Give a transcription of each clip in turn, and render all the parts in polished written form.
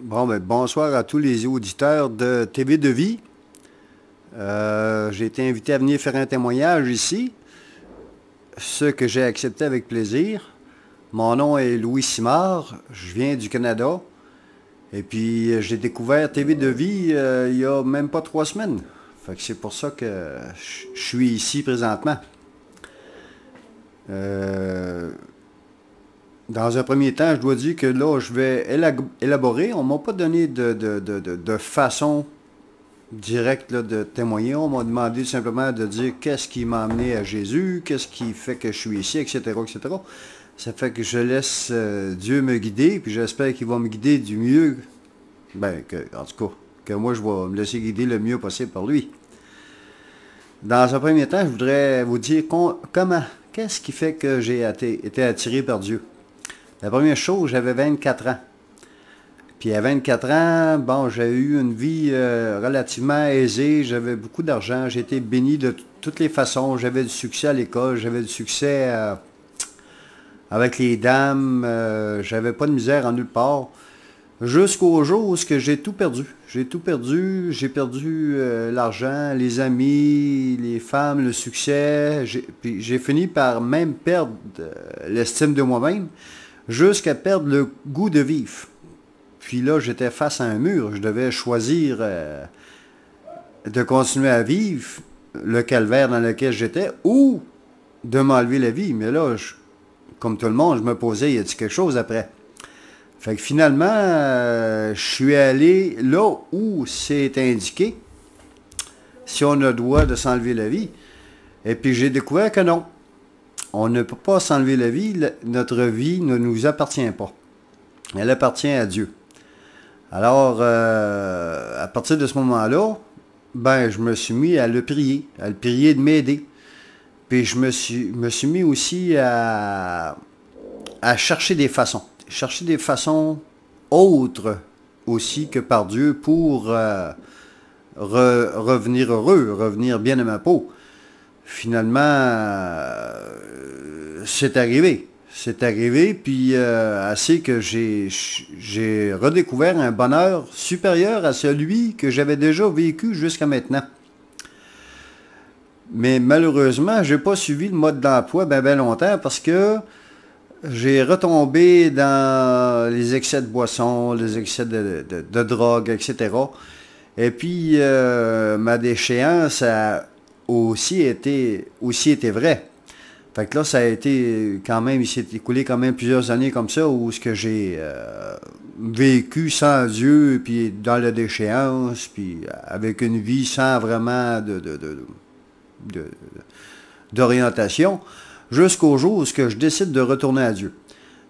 Bon, ben, bonsoir à tous les auditeurs de TV de Vie. J'ai été invité à venir faire un témoignage ici, ce que j'ai accepté avec plaisir. Mon nom est Louis Simard, je viens du Canada, et puis j'ai découvert TV de Vie il y a même pas 3 semaines. Fait que c'est pour ça que je suis ici présentement. Euh, Dans un premier temps, je dois dire que là, je vais élaborer. On m'a pas donné de façon direct là, de témoigner. On m'a demandé simplement de dire qu'est-ce qui m'a amené à Jésus, qu'est-ce qui fait que je suis ici, etc., etc. Ça fait que je laisse Dieu me guider, puis j'espère qu'il va me guider du mieux, en tout cas, que moi je vais me laisser guider le mieux possible par lui. Dans un premier temps, je voudrais vous dire comment, qu'est-ce qui fait que j'ai été attiré par Dieu. La première chose, j'avais 24 ans. Puis à 24 ans, bon, j'ai eu une vie relativement aisée, j'avais beaucoup d'argent, j'ai été béni de toutes les façons, j'avais du succès à l'école, j'avais du succès avec les dames, j'avais pas de misère en nulle part, jusqu'au jour où j'ai tout perdu. J'ai tout perdu, j'ai perdu l'argent, les amis, les femmes, le succès, puis j'ai fini par même perdre l'estime de moi-même, jusqu'à perdre le goût de vivre. Puis là, j'étais face à un mur. Je devais choisir de continuer à vivre le calvaire dans lequel j'étais ou de m'enlever la vie. Mais là, comme tout le monde, je me posais, y a-t-il quelque chose après? Fait que finalement, je suis allé là où c'est indiqué, si on a le droit de s'enlever la vie. Et puis j'ai découvert que non. On ne peut pas s'enlever la vie. Notre vie ne nous appartient pas. Elle appartient à Dieu. Alors, à partir de ce moment-là, ben, je me suis mis à le prier de m'aider. Puis je me suis mis aussi à chercher des façons autres aussi que par Dieu pour revenir heureux, revenir bien à ma peau. Finalement, c'est arrivé. C'est arrivé, puis assez que j'ai redécouvert un bonheur supérieur à celui que j'avais déjà vécu jusqu'à maintenant. Mais malheureusement, j'ai pas suivi le mode d'emploi ben longtemps parce que j'ai retombé dans les excès de boisson, les excès de drogue, etc. Et puis ma déchéance a aussi été vraie. Fait que là, ça a été quand même, il s'est écoulé quand même plusieurs années comme ça où ce que j'ai vécu sans Dieu, puis dans la déchéance, puis avec une vie sans vraiment de- d'orientation, jusqu'au jour où ce que je décide de retourner à Dieu.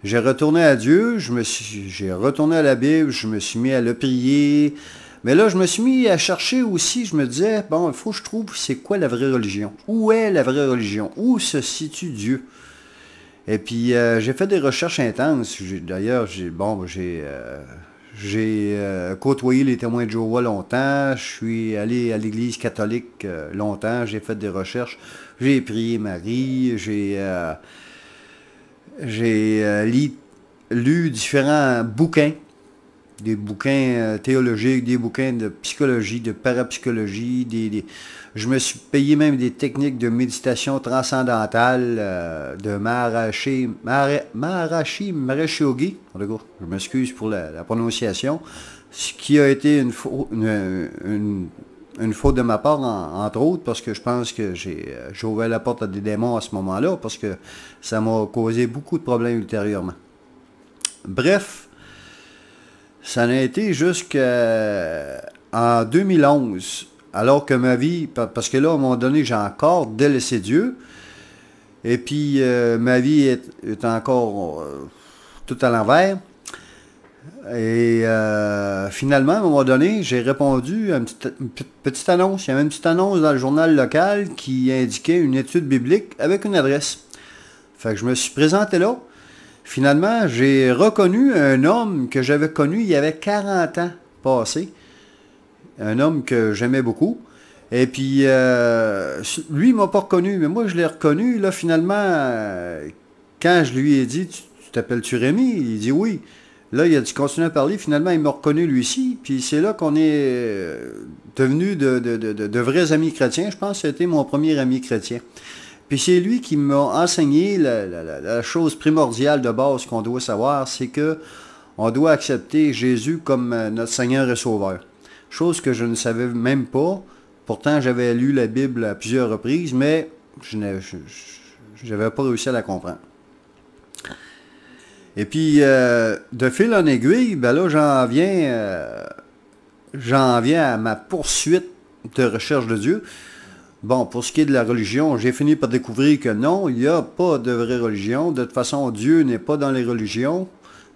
J'ai retourné à Dieu, j'ai retourné à la Bible, je me suis mis à le prier, mais là, je me suis mis à chercher aussi, je me disais, bon, il faut que je trouve c'est quoi la vraie religion. Où est la vraie religion? Où se situe Dieu? Et puis, j'ai fait des recherches intenses. D'ailleurs, j'ai côtoyé les témoins de Jéhovah longtemps. Je suis allé à l'église catholique longtemps. J'ai fait des recherches. J'ai prié Marie. J'ai lu différents bouquins, des bouquins théologiques, des bouquins de psychologie, de parapsychologie, je me suis payé même des techniques de méditation transcendantale de Maharishi Mahesh Yogi. En tout cas, je m'excuse pour la prononciation, ce qui a été une faute de ma part, entre autres, parce que je pense que j'ai ouvert la porte à des démons à ce moment-là, parce que ça m'a causé beaucoup de problèmes ultérieurement. Bref, ça en a été jusqu'en 2011, alors que ma vie, parce que là, à un moment donné, j'ai encore délaissé Dieu, et puis ma vie est encore tout à l'envers. Et finalement, à un moment donné, j'ai répondu à une petite annonce. Il y avait une petite annonce dans le journal local qui indiquait une étude biblique avec une adresse. Fait que je me suis présenté là. Finalement, j'ai reconnu un homme que j'avais connu il y avait 40 ans passé. Un homme que j'aimais beaucoup. Et puis, lui, il m'a pas reconnu, mais moi, je l'ai reconnu. Là, finalement, quand je lui ai dit, tu t'appelles-tu Rémi? Il dit oui. Là, il a dû continuer à parler. Finalement, il m'a reconnu lui aussi. Puis c'est là qu'on est devenus de vrais amis chrétiens. Je pense que c'était mon premier ami chrétien. Puis c'est lui qui m'a enseigné la chose primordiale de base qu'on doit savoir, c'est que on doit accepter Jésus comme notre Seigneur et Sauveur. Chose que je ne savais même pas. Pourtant, j'avais lu la Bible à plusieurs reprises, mais je n'avais pas réussi à la comprendre. Et puis, de fil en aiguille, ben là, j'en viens à ma poursuite de recherche de Dieu. Bon, pour ce qui est de la religion, j'ai fini par découvrir que non, il n'y a pas de vraie religion. De toute façon, Dieu n'est pas dans les religions.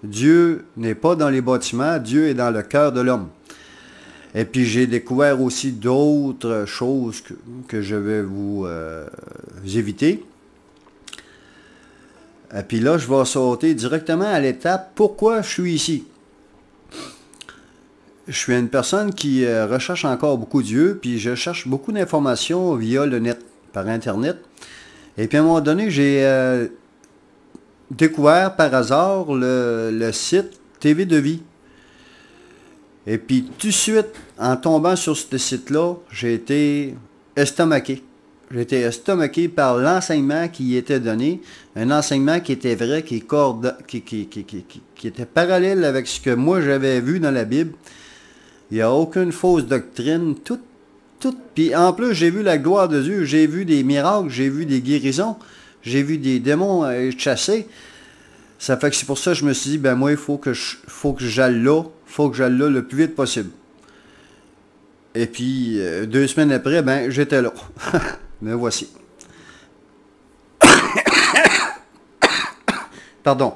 Dieu n'est pas dans les bâtiments. Dieu est dans le cœur de l'homme. Et puis, j'ai découvert aussi d'autres choses que je vais vous éviter. Et puis là, je vais sauter directement à l'étape pourquoi je suis ici. Je suis une personne qui recherche encore beaucoup Dieu, puis je cherche beaucoup d'informations via le net, par Internet. Et puis à un moment donné, j'ai découvert par hasard le site TV de Vie. Et puis tout de suite, en tombant sur ce site-là, j'ai été estomaqué. J'ai été estomaqué par l'enseignement qui y était donné, un enseignement qui était vrai, qui était parallèle avec ce que moi j'avais vu dans la Bible. Il n'y a aucune fausse doctrine, tout. Puis en plus, j'ai vu la gloire de Dieu, j'ai vu des miracles, j'ai vu des guérisons, j'ai vu des démons chassés. Ça fait que c'est pour ça que je me suis dit, ben moi, il faut que j'aille là, le plus vite possible. Et puis, 2 semaines après, ben, j'étais là. Me voici. Pardon.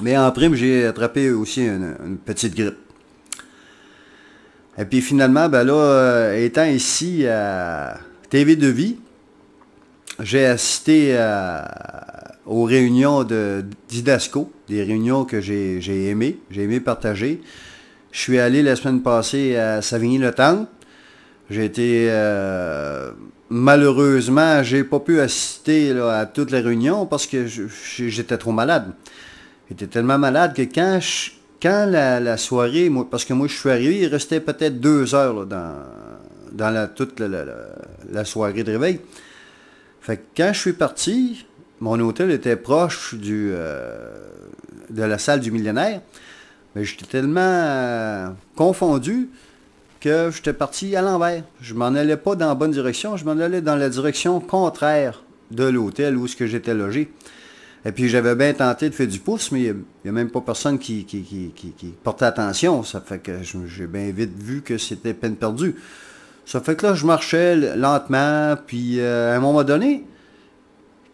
Mais en prime, j'ai attrapé aussi une petite grippe. Et puis finalement, ben là, étant ici à TV de Vie, j'ai assisté aux réunions d'Idasco, des réunions que j'ai aimé partager. Je suis allé la semaine passée à Savigny-le-Temple. J'ai été, malheureusement, j'ai pas pu assister là, à toutes les réunions parce que j'étais trop malade. J'étais tellement malade que quand la soirée, parce que moi je suis arrivé, il restait peut-être 2 heures là, dans toute la soirée de réveil. Fait que quand je suis parti, mon hôtel était proche de la salle du millénaire, mais j'étais tellement confondu que j'étais parti à l'envers. Je m'en allais pas dans la bonne direction, je m'en allais dans la direction contraire de l'hôtel où j'étais logé. Et puis j'avais bien tenté de faire du pouce, mais il n'y a même pas personne qui portait attention. Ça fait que j'ai bien vite vu que c'était peine perdue. Ça fait que là, je marchais lentement, puis à un moment donné,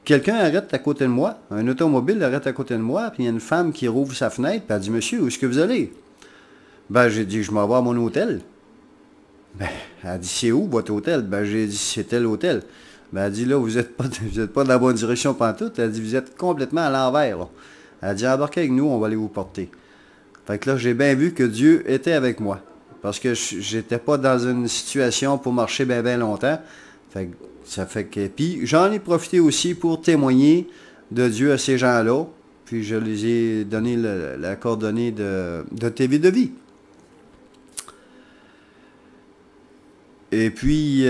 quelqu'un arrête à côté de moi, un automobile arrête à côté de moi, puis il y a une femme qui rouvre sa fenêtre, puis elle dit « Monsieur, où est-ce que vous allez? » Ben, j'ai dit « Je m'en vais à mon hôtel. » Ben, elle dit « C'est où votre hôtel? » Ben, j'ai dit « C'était l'hôtel. » Ben, elle dit, là, vous n'êtes pas dans la bonne direction pantoute. Elle dit, vous êtes complètement à l'envers, là. Elle dit, embarquez avec nous, on va aller vous porter. Fait que là, j'ai bien vu que Dieu était avec moi. Parce que j'étais pas dans une situation pour marcher bien longtemps. Fait que, ça fait que... Puis, j'en ai profité aussi pour témoigner de Dieu à ces gens-là. Puis, je les ai donné la coordonnée de TV de Vie. Et puis...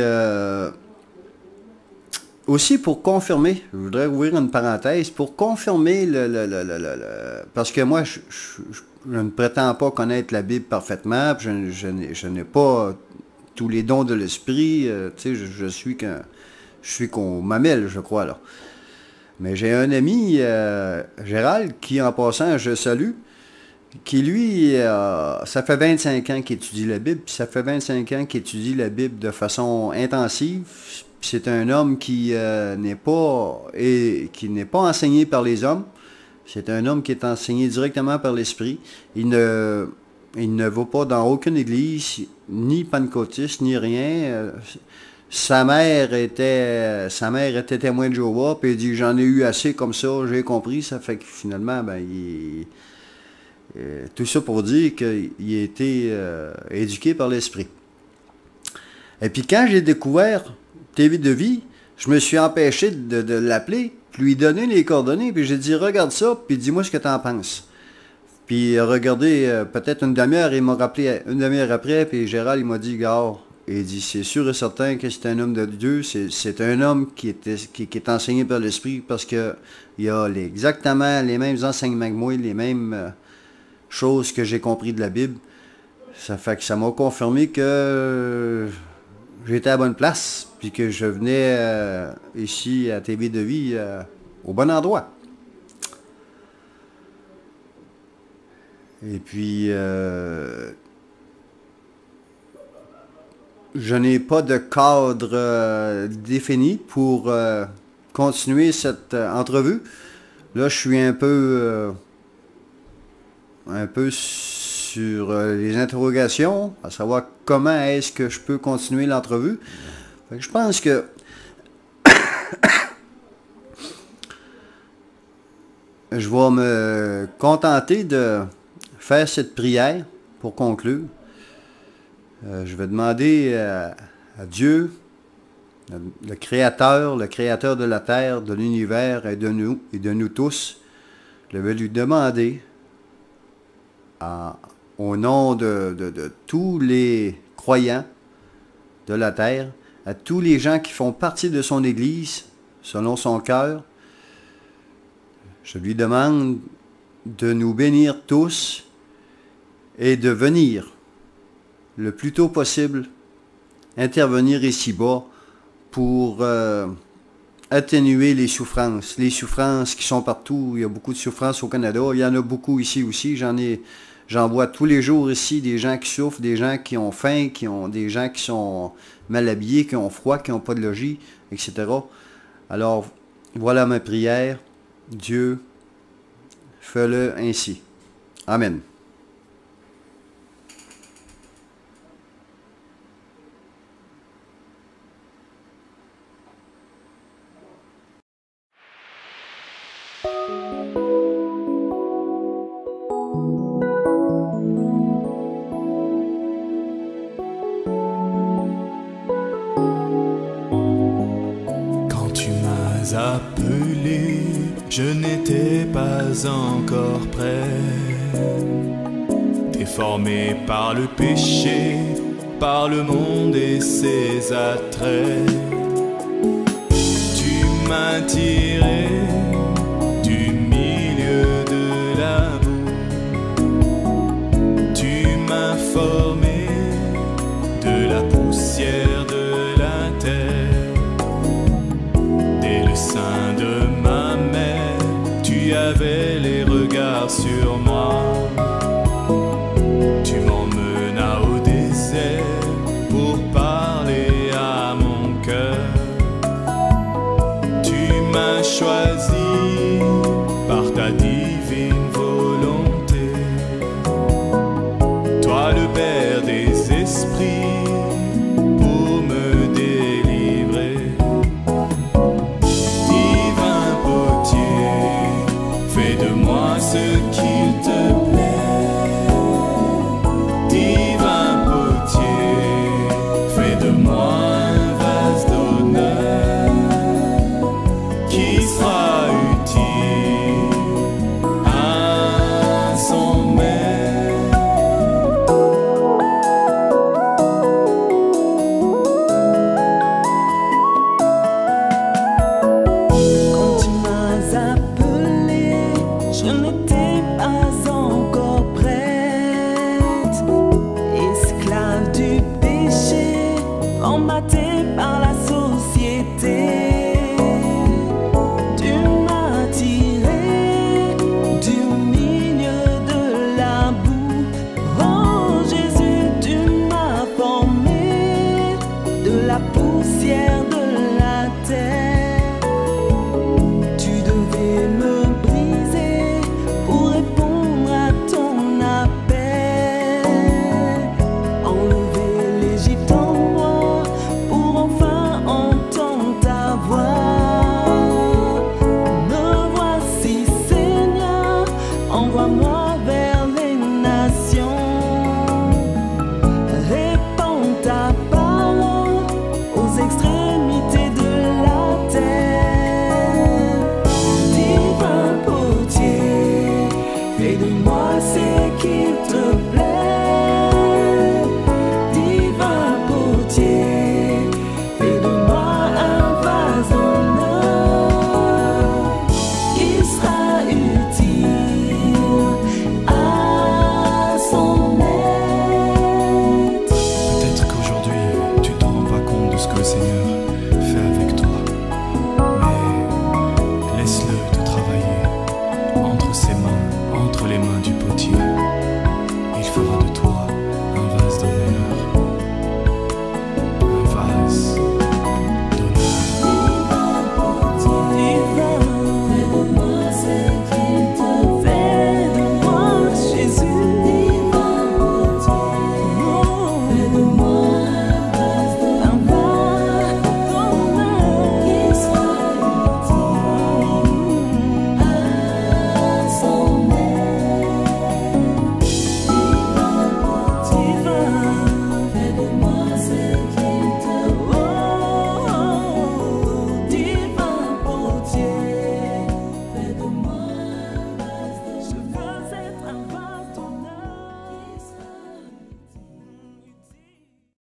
aussi pour confirmer, je voudrais ouvrir une parenthèse, pour confirmer parce que moi, je ne prétends pas connaître la Bible parfaitement, puis je n'ai pas tous les dons de l'esprit, tu sais, je suis qu'on mamelle, je crois, là. Mais j'ai un ami, Gérald, qui, en passant, je salue, qui, lui, ça fait 25 ans qu'il étudie la Bible, puis ça fait 25 ans qu'il étudie la Bible de façon intensive. C'est un homme qui n'est pas enseigné par les hommes. C'est un homme qui est enseigné directement par l'Esprit. Il ne va pas dans aucune église, ni pentecôtiste, ni rien. Sa mère était témoin de Jéhovah, puis il dit, j'en ai eu assez comme ça, j'ai compris. Ça fait que finalement, ben, tout ça pour dire qu'il a été éduqué par l'Esprit. Et puis quand j'ai découvert TV de Vie, je me suis empêché de l'appeler, puis lui donner les coordonnées, puis j'ai dit, regarde ça, puis dis-moi ce que tu en penses. Puis regardez, peut-être une demi-heure, il m'a rappelé une demi-heure après, puis Gérald, il m'a dit, gars, il dit, c'est sûr et certain que c'est un homme de Dieu, c'est un homme qui est enseigné par l'Esprit, parce que il a exactement les mêmes enseignements que moi, les mêmes choses que j'ai compris de la Bible. Ça fait que ça m'a confirmé que j'étais à la bonne place, puis que je venais ici à TV de Vie au bon endroit. Et puis, je n'ai pas de cadre défini pour continuer cette entrevue. Là, je suis un peu sur les interrogations, à savoir comment est-ce que je peux continuer l'entrevue. Fait que je pense que je vais me contenter de faire cette prière pour conclure. Je vais demander à Dieu, le Créateur de la terre, de l'univers et de nous tous, je vais lui demander, au nom de tous les croyants de la terre, à tous les gens qui font partie de son Église, selon son cœur, je lui demande de nous bénir tous et de venir le plus tôt possible intervenir ici-bas pour atténuer les souffrances qui sont partout. Il y a beaucoup de souffrances au Canada, il y en a beaucoup ici aussi, j'en vois tous les jours ici des gens qui souffrent, des gens qui ont faim, des gens qui sont mal habillés, qui ont froid, qui n'ont pas de logis, etc. Alors, voilà ma prière. Dieu, fais-le ainsi. Amen. Appelé, je n'étais pas encore prêt, déformé par le péché, par le monde et ses attraits. Tu m'as tiré